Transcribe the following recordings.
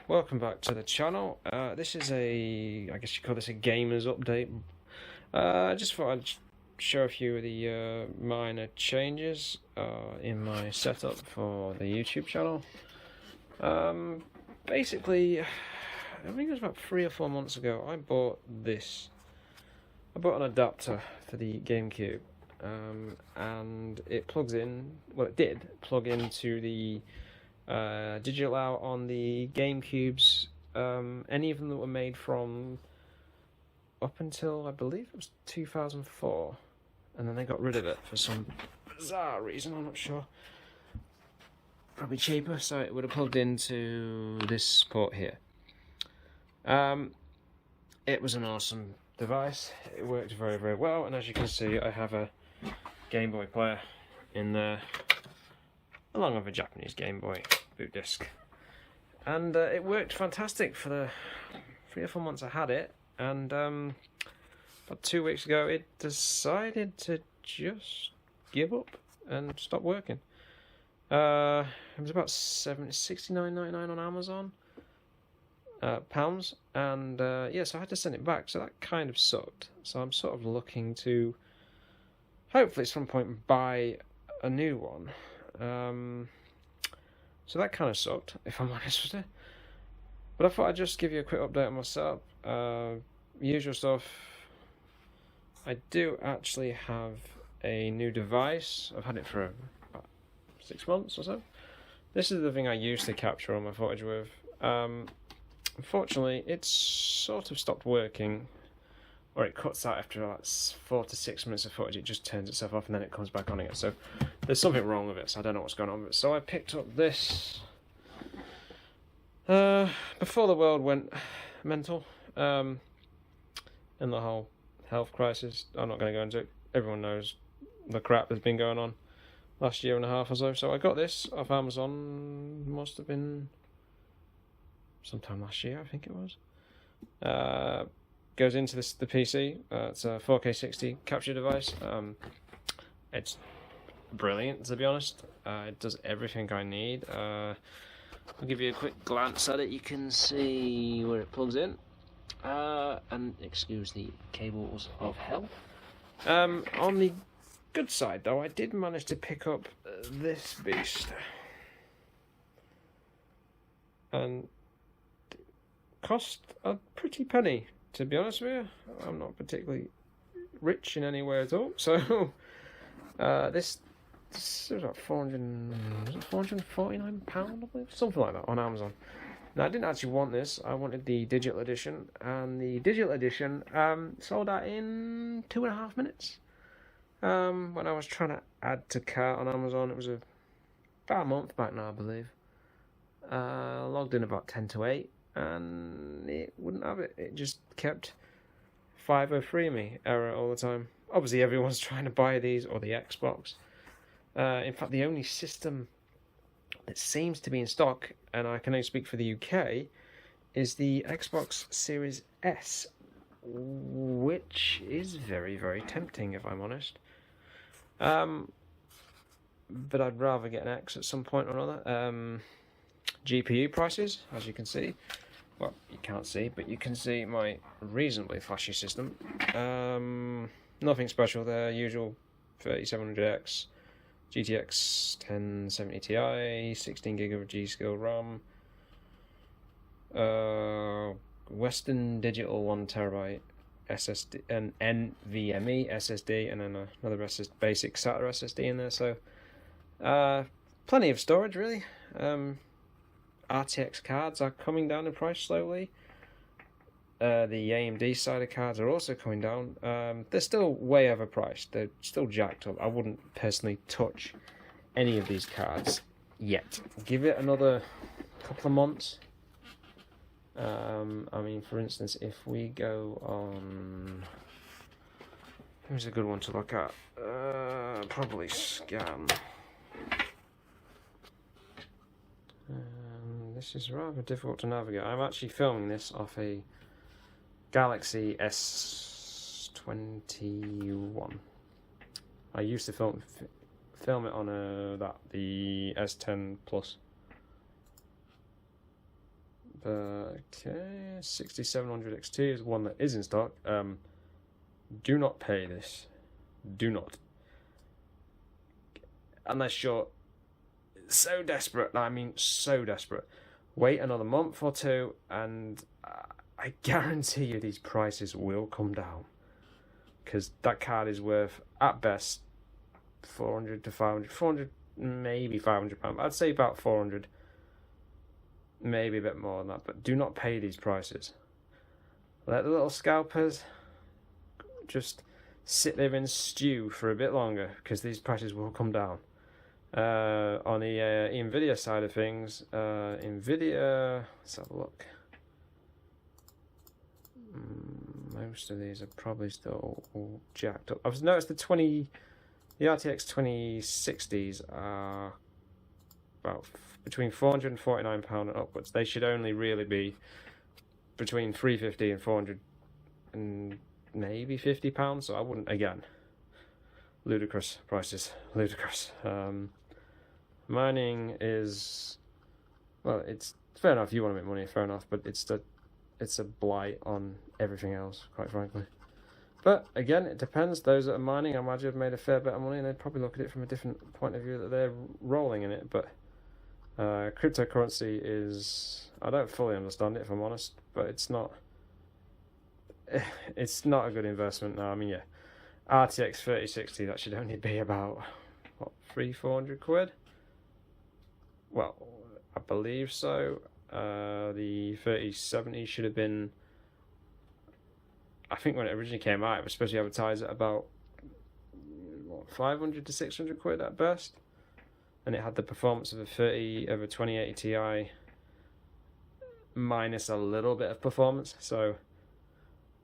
welcome back to the channel. This is I guess you call this a gamer's update. I just thought I'd show a few of the minor changes in my setup for the YouTube channel. Basically, I think it was about 3 or 4 months ago, I bought this. I bought an adapter for the GameCube, and it plugs in, well it did plug into the digital out on the GameCubes, any of them that were made from up until I believe it was 2004, and then they got rid of it for some bizarre reason, I'm not sure. Probably cheaper, so it would have plugged into this port here. It was an awesome device. It worked very, very well, and as you can see, I have a Game Boy player in there, along with a Japanese Game Boy boot disc, and it worked fantastic for the 3 or 4 months I had it. And about 2 weeks ago, it decided to just give up and stop working. It was about $69.99 on Amazon, pounds, and yeah, so I had to send it back. So that kind of sucked. So I'm sort of looking to hopefully at some point buy a new one. So that kind of sucked, if I'm honest with you. But I thought I'd just give you a quick update on my setup. Usual stuff. I do actually have a new device. I've had it for about 6 months or so. This is the thing I used to capture all my footage with. Unfortunately, it's sort of stopped working, or it cuts out after like 4 to 6 minutes of footage. It just turns itself off and then it comes back on again. So there's something wrong with it, so I don't know what's going on with it. So I picked up this before the world went mental, and the whole health crisis. I'm not going to go into it. Everyone knows the crap that's been going on last year and a half or so. So I got this off Amazon, must have been sometime last year, I think it was. Goes into the PC. It's a 4K 60 capture device. It's brilliant, to be honest. It does everything I need. I'll give you a quick glance at it. You can see where it plugs in. And excuse the cables of hell. On the good side, though, I did manage to pick up this beast. And it cost a pretty penny, to be honest with you. I'm not particularly rich in any way at all, so this was about £449, I believe, something like that, on Amazon. Now, I didn't actually want this. I wanted the digital edition, and the digital edition sold out in 2.5 minutes. When I was trying to add to cart on Amazon, it was about a month back now, I believe. Logged in about 10 to 8, and it wouldn't have it. It just kept 503 me error all the time. Obviously, everyone's trying to buy these, or the Xbox. In fact, the only system that seems to be in stock, and I can only speak for the UK, is the Xbox Series S, which is very, very tempting, if I'm honest. But I'd rather get an X at some point or another. GPU prices, as you can see. Well, you can't see, but you can see my reasonably flashy system. Nothing special there. Usual 3700X, GTX 1070 Ti, 16 gig of G.skill RAM, Western Digital 1TB SSD, and NVMe SSD, and then another basic SATA SSD in there. So plenty of storage, really. RTX cards are coming down in price slowly. The AMD side of cards are also coming down. They're still way overpriced. They're still jacked up. I wouldn't personally touch any of these cards yet. Give it another couple of months. I mean, for instance, if we go on... Who's a good one to look at? Probably Scan. This is rather difficult to navigate. I'm actually filming this off a Galaxy S21. I used to film it on the S10 Plus. Okay, 6700 XT is one that is in stock. Do not pay this. Do not. Unless you're so desperate, I mean so desperate. Wait another month or two, and I guarantee you these prices will come down. Because that card is worth, at best, 400 to 500, 400, maybe 500 pounds. I'd say about 400, maybe a bit more than that. But do not pay these prices. Let the little scalpers just sit there and stew for a bit longer, because these prices will come down. On the NVIDIA side of things, NVIDIA, let's have a look. Most of these are probably still all jacked up. I've noticed the RTX 2060s are about between £449 and upwards. They should only really be between £350 and 400 and maybe £50. So I wouldn't, again, ludicrous prices, ludicrous. Mining is, well, it's fair enough. You want to make money, fair enough, but it's a blight on everything else, quite frankly. But again, it depends. Those that are mining, I imagine, have made a fair bit of money, and they'd probably look at it from a different point of view that they're rolling in it. But cryptocurrency is, I don't fully understand it, if I'm honest, but it's not a good investment now. I mean, yeah, RTX 3060, that should only be about, what, 300-400 quid? Well, I believe so. The 3070 should have been, I think when it originally came out, it was supposed to be advertised at about, what, 500 to 600 quid at best. And it had the performance of a 2080 Ti minus a little bit of performance. So,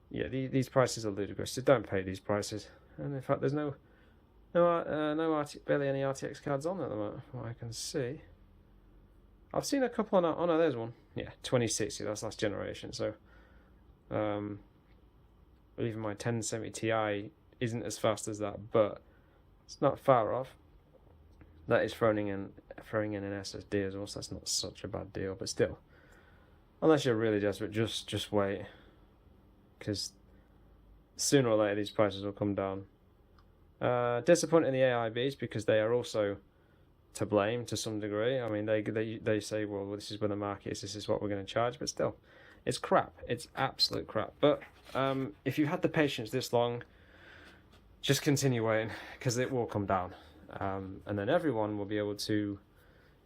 yeah, these prices are ludicrous. So don't pay these prices. And in fact, there's barely any RTX cards on at the moment, from what I can see. I've seen a couple on. Oh no, there's one. Yeah, 2060. That's last generation. So, even my 1070 Ti isn't as fast as that, but it's not far off. That is throwing in an SSD as well, so that's not such a bad deal. But still, unless you're really desperate, just wait, because sooner or later these prices will come down. Disappointing the AIBs, because they are also to blame to some degree. I mean, they say, well, this is where the market is, this is what we're going to charge, but still, it's crap. It's absolute crap. But if you had the patience this long, just continue waiting, because it will come down. And then everyone will be able to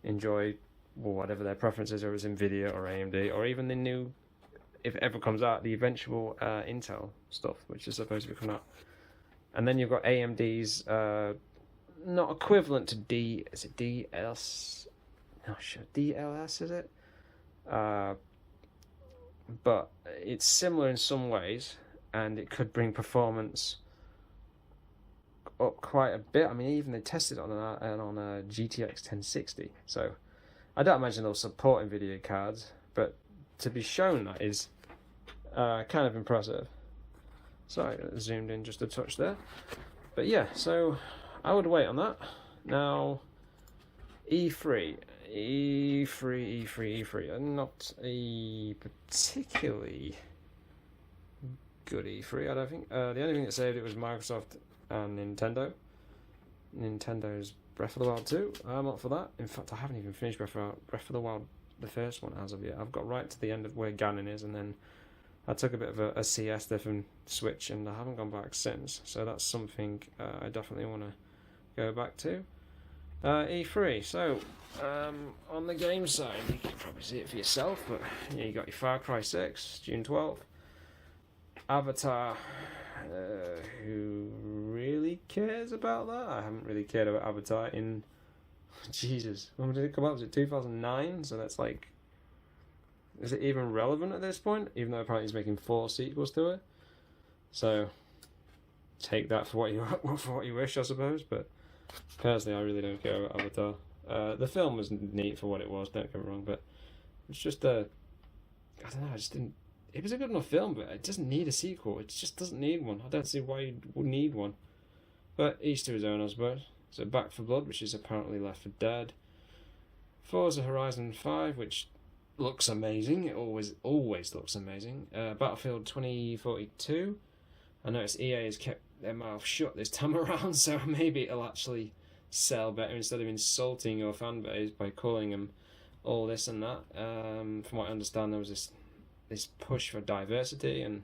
enjoy, well, whatever their preferences are, as NVIDIA or AMD, or even the new, if it ever comes out, the eventual Intel stuff, which is supposed to be coming out. And then you've got AMD's not equivalent to DLS, is it? But it's similar in some ways, and it could bring performance up quite a bit. I mean, even they tested it on a GTX 1060. So I don't imagine they'll support NVIDIA cards, but to be shown that is kind of impressive. Sorry, I zoomed in just a touch there. But yeah, so I would wait on that. Now, E3. Not a particularly good E3, I don't think. The only thing that saved it was Microsoft and Nintendo. Nintendo's Breath of the Wild 2. I'm up for that. In fact, I haven't even finished Breath of the Wild, the first one, as of yet. I've got right to the end of where Ganon is, and then I took a bit of a CS there from Switch, and I haven't gone back since. So that's something I definitely want to go back to. E3. So on the game side, you can probably see it for yourself, but yeah, you got your Far Cry 6, June 12th. Avatar. Who really cares about that? I haven't really cared about Avatar in, Jesus, when did it come out? Was it 2009? So that's like, is it even relevant at this point? Even though apparently he's making 4 sequels to it. So take that for what you wish, I suppose. But personally, I really don't care about Avatar. The film was neat for what it was. Don't get me wrong, but it's just I don't know. I just didn't. It was a good enough film, but it doesn't need a sequel. It just doesn't need one. I don't see why you would need one. But each to his own, I suppose. So Back 4 Blood, which is apparently Left 4 Dead. Forza Horizon 5, which looks amazing. It always looks amazing. Battlefield 2042. I noticed EA has kept their mouth shut this time around, so maybe it'll actually sell better instead of insulting your fan base by calling them all this and that. From what I understand, there was this push for diversity, and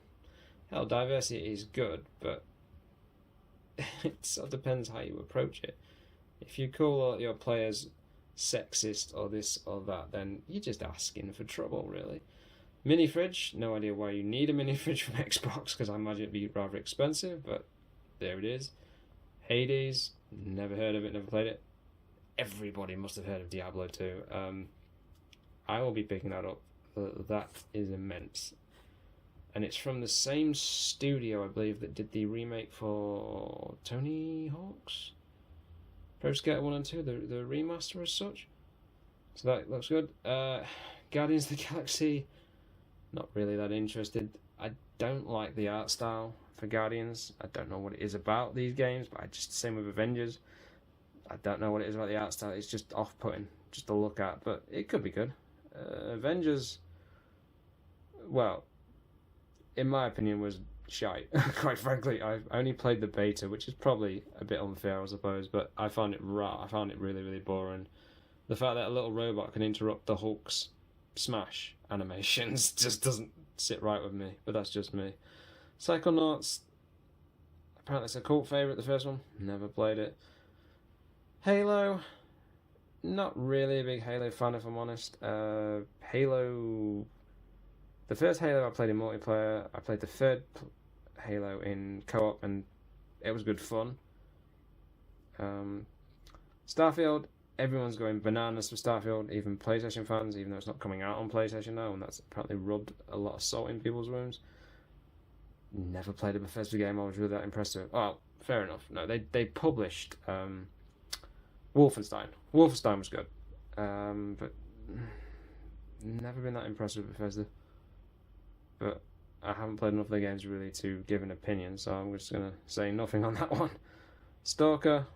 hell, diversity is good, but it sort of depends how you approach it. If you call all your players sexist or this or that, then you're just asking for trouble, really. Mini fridge, no idea why you need a mini fridge from Xbox, because I imagine it'd be rather expensive, but there it is. Hades, never heard of it, never played it. Everybody must have heard of Diablo 2. I will be picking that up. That is immense. And it's from the same studio, I believe, that did the remake for Tony Hawk's Pro Skater 1 and 2, the remaster as such. So that looks good. Guardians of the Galaxy, not really that interested. I don't like the art style for Guardians. I don't know what it is about these games, but same with Avengers. I don't know what it is about the art style. It's just off-putting, just to look at, but it could be good. Avengers, well, in my opinion, was shite. Quite frankly, I only played the beta, which is probably a bit unfair, I suppose, but I found it I found it really, really boring. The fact that a little robot can interrupt the Hulk's smash animations just doesn't sit right with me, but that's just me. Psychonauts, apparently it's a cult favourite, the first one. Never played it. Halo, not really a big Halo fan, if I'm honest. Halo, the first Halo I played in multiplayer. I played the third Halo in co-op, and it was good fun. Starfield, everyone's going bananas for Starfield, even PlayStation fans, even though it's not coming out on PlayStation now, and that's apparently rubbed a lot of salt in people's wounds. Never played a Bethesda game I was really that impressed with. Oh, fair enough. No, they published Wolfenstein. Wolfenstein was good, but never been that impressed with Bethesda. But I haven't played enough of the games really to give an opinion, so I'm just going to say nothing on that one. Stalker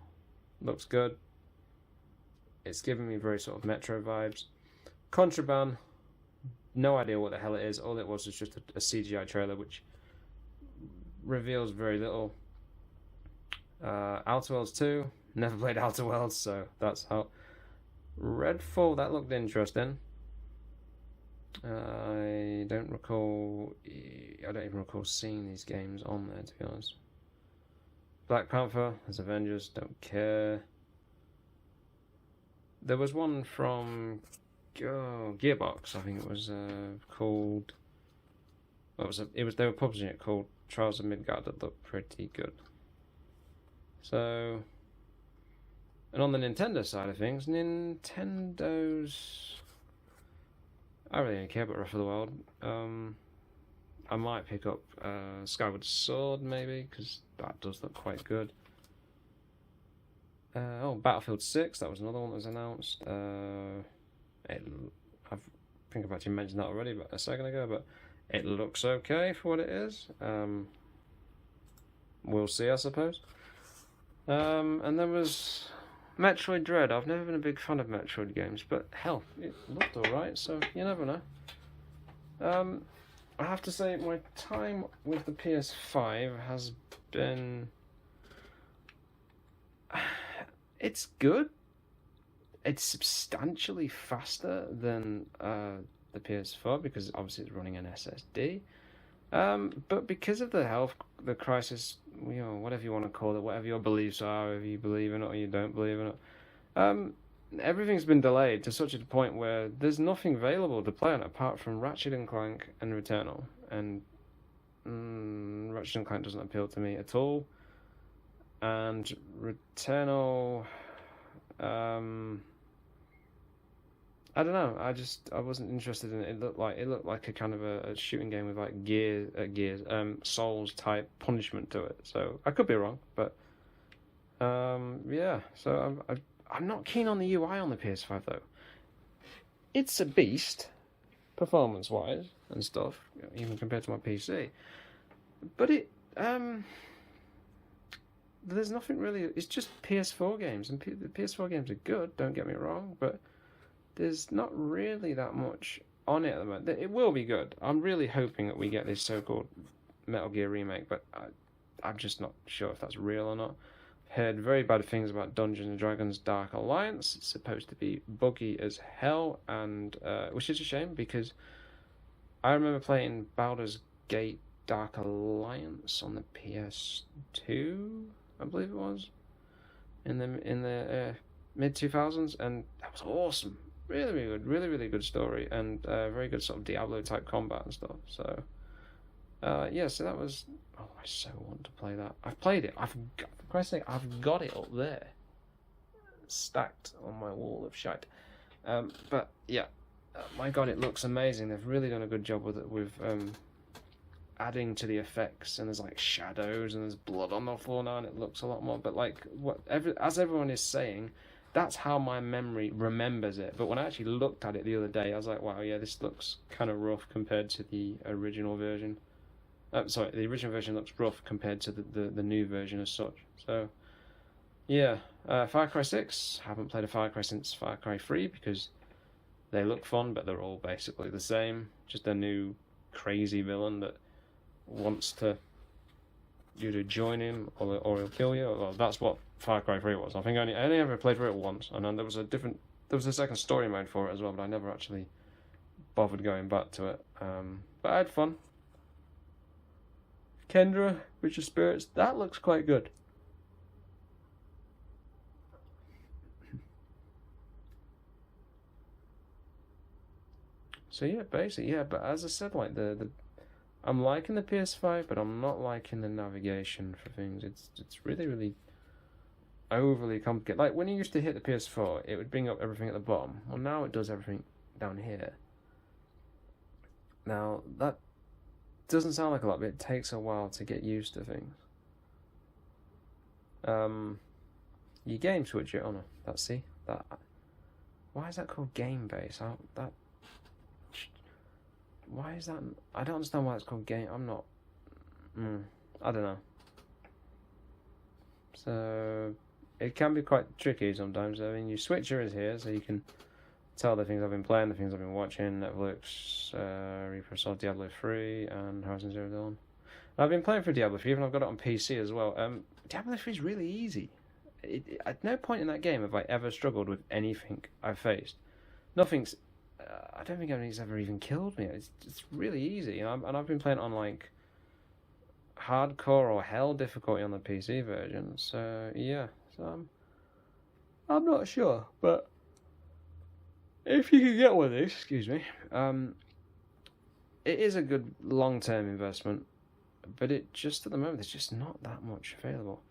looks good. It's giving me very sort of Metro vibes. Contraband, no idea what the hell it is. All it was just a CGI trailer, which reveals very little. Outer Worlds 2, never played Outer Worlds, so that's how. Redfall, that looked interesting. I don't even recall seeing these games on there, to be honest. Black Panther, there's Avengers, don't care. There was one from Gearbox, I think it was called. They were publishing it, called Trials of Midgard, that looked pretty good. So, and on the Nintendo side of things, Nintendo's, I really don't care about Breath of the Wild. I might pick up Skyward Sword maybe, because that does look quite good. Battlefield 6, that was another one that was announced. I think I've actually mentioned that already, but a second ago. But it looks okay for what it is. We'll see, I suppose. And there was Metroid Dread. I've never been a big fan of Metroid games, but hell, it looked alright, so you never know. I have to say, my time with the PS5 has been... It's good. It's substantially faster than the PS4 because obviously it's running an SSD. But because of the crisis, whatever you want to call it, whatever your beliefs are, whether you believe in it or you don't believe in it, everything's been delayed to such a point where there's nothing available to play on it apart from Ratchet and Clank and Returnal. And Ratchet and Clank doesn't appeal to me at all. And Returnal, I don't know. I wasn't interested in it. It looked like a kind of a shooting game with like Souls type punishment to it. So I could be wrong, but yeah. So I'm not keen on the UI on the PS5 though. It's a beast, performance wise and stuff, even compared to my PC. But there's nothing really. It's just PS4 games, and the PS4 games are good. Don't get me wrong, but there's not really that much on it at the moment. It will be good. I'm really hoping that we get this so-called Metal Gear remake, but I'm just not sure if that's real or not. Heard very bad things about Dungeons and Dragons Dark Alliance. It's supposed to be buggy as hell, and which is a shame because I remember playing Baldur's Gate Dark Alliance on the PS2, I believe it was, in the mid 2000s, and that was awesome. Really, really good, really good story, and very good sort of Diablo type combat and stuff. So, yeah, so that was. Oh, I so want to play that. I've played it. For Christ's sake, I've got it up there, stacked on my wall of shite. But yeah, my God, it looks amazing. They've really done a good job with it, with adding to the effects, and there's like shadows and there's blood on the floor now, and it looks a lot more. But like as everyone is saying, that's how my memory remembers it. But when I actually looked at it the other day, I was like, wow, yeah, this looks kind of rough compared to the original version. Sorry, the original version looks rough compared to the new version as such. So, yeah, Far Cry 6. Haven't played a Far Cry since Far Cry 3 because they look fun, but they're all basically the same. Just a new crazy villain that wants to you to join him, or he'll kill you. Well, that's what Far Cry 3 was. I think I only ever played through it once, and then there was a second story mode for it as well, but I never actually bothered going back to it. But I had fun. Kendra, Witch of Spirits, that looks quite good. So yeah, basically, yeah, but as I said, like I'm liking the PS5, but I'm not liking the navigation for things. It's really overly complicated. Like when you used to hit the PS4, it would bring up everything at the bottom. Well, now it does everything down here. Now that doesn't sound like a lot, but it takes a while to get used to things. Your game switcher. Oh no, that's see that. Why is that called game base? Why is that? I don't understand why it's called game. I'm not. I don't know. So it can be quite tricky sometimes. I mean, your switcher is here, so you can tell the things I've been playing, the things I've been watching. Netflix, Reaper Assault, Diablo 3, and Horizon Zero Dawn. And I've been playing for Diablo 3, and I've got it on PC as well. Diablo 3 is really easy. At no point in that game have I ever struggled with anything I've faced. Nothing's. I don't think anything's ever even killed me. It's really easy, and I've been playing it on like hardcore or hell difficulty on the PC version. So yeah, I'm not sure, but if you can get one of these, excuse me, it is a good long-term investment, but it just at the moment there's just not that much available.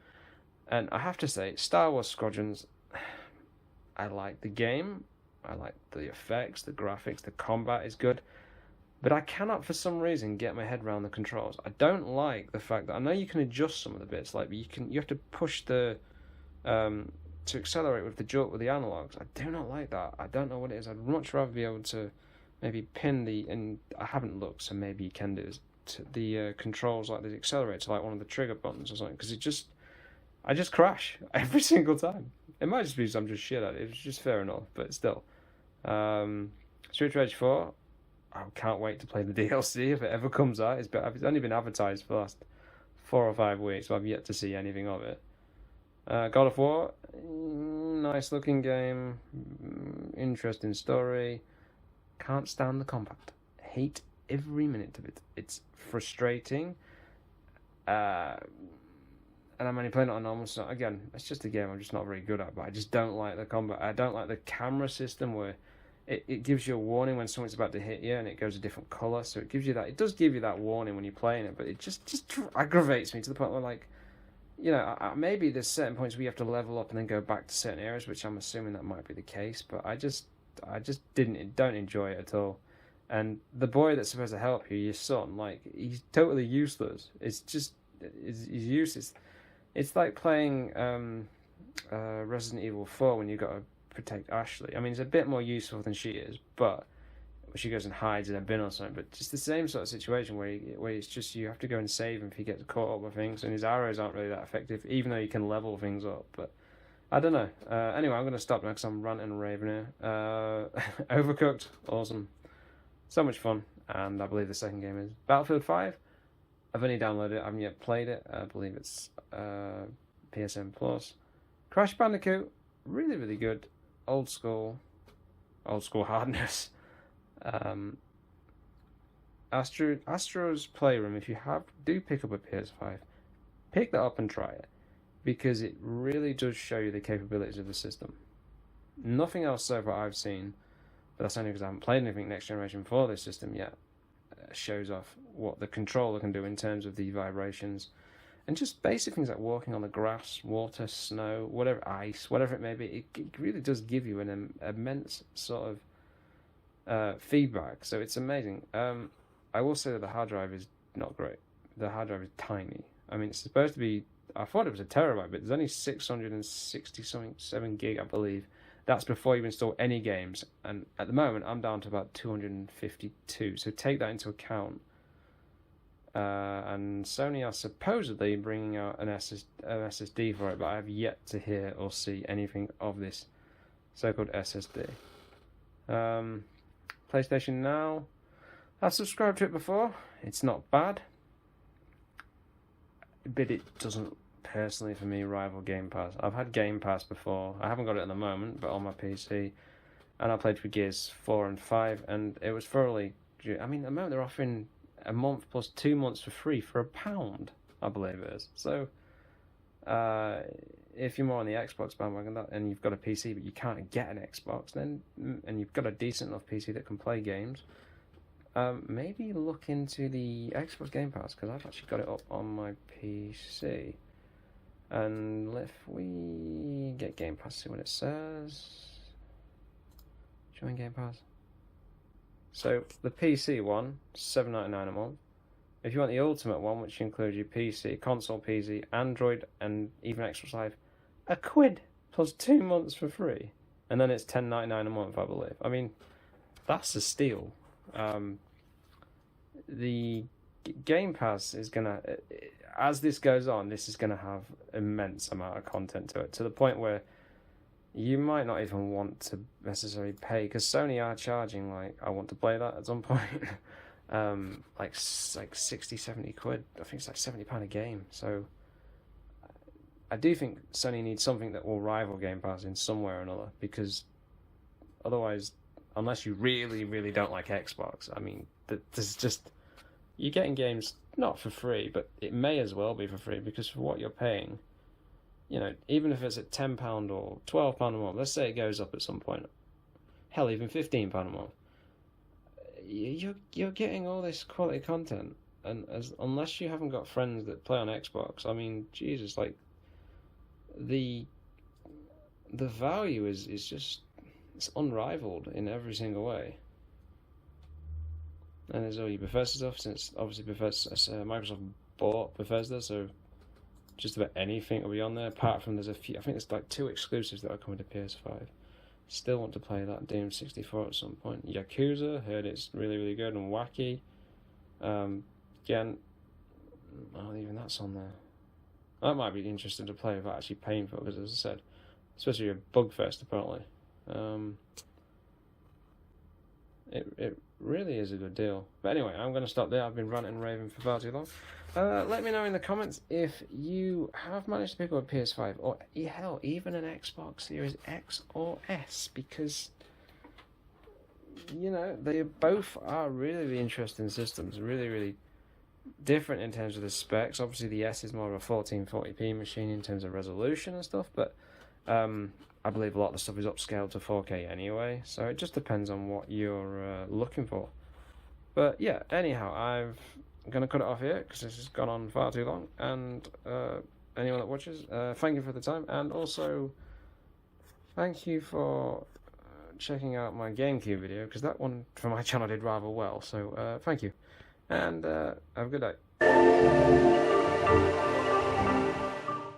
And I have to say, Star Wars Squadrons, I like the game. I like the effects, the graphics, the combat is good, but I cannot for some reason get my head around the controls. I don't like the fact that I know you can adjust some of the bits, like you have to push the to accelerate with the analogs. I do not like that. I don't know what it is. I'd much rather be able to maybe pin and I haven't looked, so maybe you can do this, the controls like the accelerator, like one of the trigger buttons or something, because I just crash every single time. It might just be I'm just shit at it. It's just fair enough, but still. Street Rage 4, I can't wait to play the DLC if it ever comes out. It's only been advertised for the last 4 or 5 weeks, so I've yet to see anything of it. God of War, nice looking game, interesting story. Can't stand the combat. Hate every minute of it. It's frustrating. And I'm only playing it on normal, so again, it's just a game I'm just not very good at, but I just don't like the combat. I don't like the camera system where it gives you a warning when something's about to hit you and it goes a different colour, so it does give you that warning when you're playing it, but it just aggravates me to the point where, like, you know, maybe there's certain points where you have to level up and then go back to certain areas, which I'm assuming that might be the case, but I just don't enjoy it at all. And the boy that's supposed to help you, your son, like, he's totally useless. He's useless. It's like playing Resident Evil 4 when you've got to protect Ashley. I mean, it's a bit more useful than she is, but she goes and hides in a bin or something. But just the same sort of situation where it's just you have to go and save him if he gets caught up with things, and his arrows aren't really that effective, even though you can level things up. But I don't know. Anyway, I'm going to stop now because I'm ranting and raving here. Overcooked, awesome. So much fun, and I believe the second game is Battlefield 5. I've only downloaded it, I haven't yet played it. I believe it's PSN Plus. Crash Bandicoot, really, really good. Old school hardness. Astro's Playroom, if you do pick up a PS5, pick that up and try it, because it really does show you the capabilities of the system. Nothing else so far I've seen, but that's only because I haven't played anything next generation for this system yet, shows off what the controller can do in terms of the vibrations, and just basic things like walking on the grass, water, snow, whatever, ice, whatever it may be. It really does give you an immense sort of feedback, so it's amazing. I will say that the hard drive is not great. The hard drive is tiny. I mean, it's supposed to be, I thought it was a terabyte, but there's only 667 gig, I believe. That's before you install any games, and at the moment I'm down to about 252, so take that into account. And Sony are supposedly bringing out an SSD for it, but I have yet to hear or see anything of this so-called SSD. PlayStation Now, I've subscribed to it before. It's not bad, but it doesn't personally for me rival Game Pass. I've had Game Pass before. I haven't got it at the moment, but on my PC, and I played for Gears 4 and 5, and it was thoroughly. I mean, at the moment they're offering a month plus 2 months for free for £1, I believe it is. So, if you're more on the Xbox bandwagon and you've got a PC but you can't get an Xbox, then and you've got a decent enough PC that can play games, maybe look into the Xbox Game Pass, because I've actually got it up on my PC. And if we get Game Pass, see what it says. Join Game Pass. So the PC one, $7.99 a month. If you want the Ultimate one, which includes your PC, console PC, Android, and even Xbox Live, £1 plus 2 months for free, and then it's $10.99 a month, I believe. I mean, that's a steal. The Game Pass is gonna, as this goes on, this is gonna have immense amount of content to it, to the point where you might not even want to necessarily pay, because Sony are charging, like, I want to play that at some point, like 60, 70 quid. I think it's like £70 a game. So I do think Sony needs something that will rival Game Pass in some way or another, because otherwise, unless you really, really don't like Xbox, I mean, there's just, you're getting games not for free, but it may as well be for free, because for what you're paying, you know, even if it's at £10 or £12 a month, let's say it goes up at some point, hell, even £15 a month, you're getting all this quality content, and unless you haven't got friends that play on Xbox, I mean, Jesus, like, the value is just, it's unrivaled in every single way. And there's all your Bethesda stuff, since obviously Microsoft bought Bethesda, so just about anything will be on there, apart from there's a few, I think there's like 2 exclusives that are coming to PS5. Still want to play that Doom 64 at some point. Yakuza, heard it's really, really good and wacky. Again, oh, even that's on there. That might be interesting to play without actually paying for it, because as I said, especially a Bugfest apparently. It really is a good deal. But anyway, I'm going to stop there. I've been ranting and raving for far too long. Let me know in the comments if you have managed to pick up a PS5, or hell, even an Xbox Series X or S, because, you know, they both are really, really interesting systems, really, really different in terms of the specs. Obviously, the S is more of a 1440p machine in terms of resolution and stuff, but I believe a lot of the stuff is upscaled to 4K anyway, so it just depends on what you're looking for. But yeah, anyhow, I'm going to cut it off here, because this has gone on far too long, and anyone that watches, thank you for the time, and also thank you for checking out my GameCube video, because that one for my channel did rather well, so thank you, and have a good day.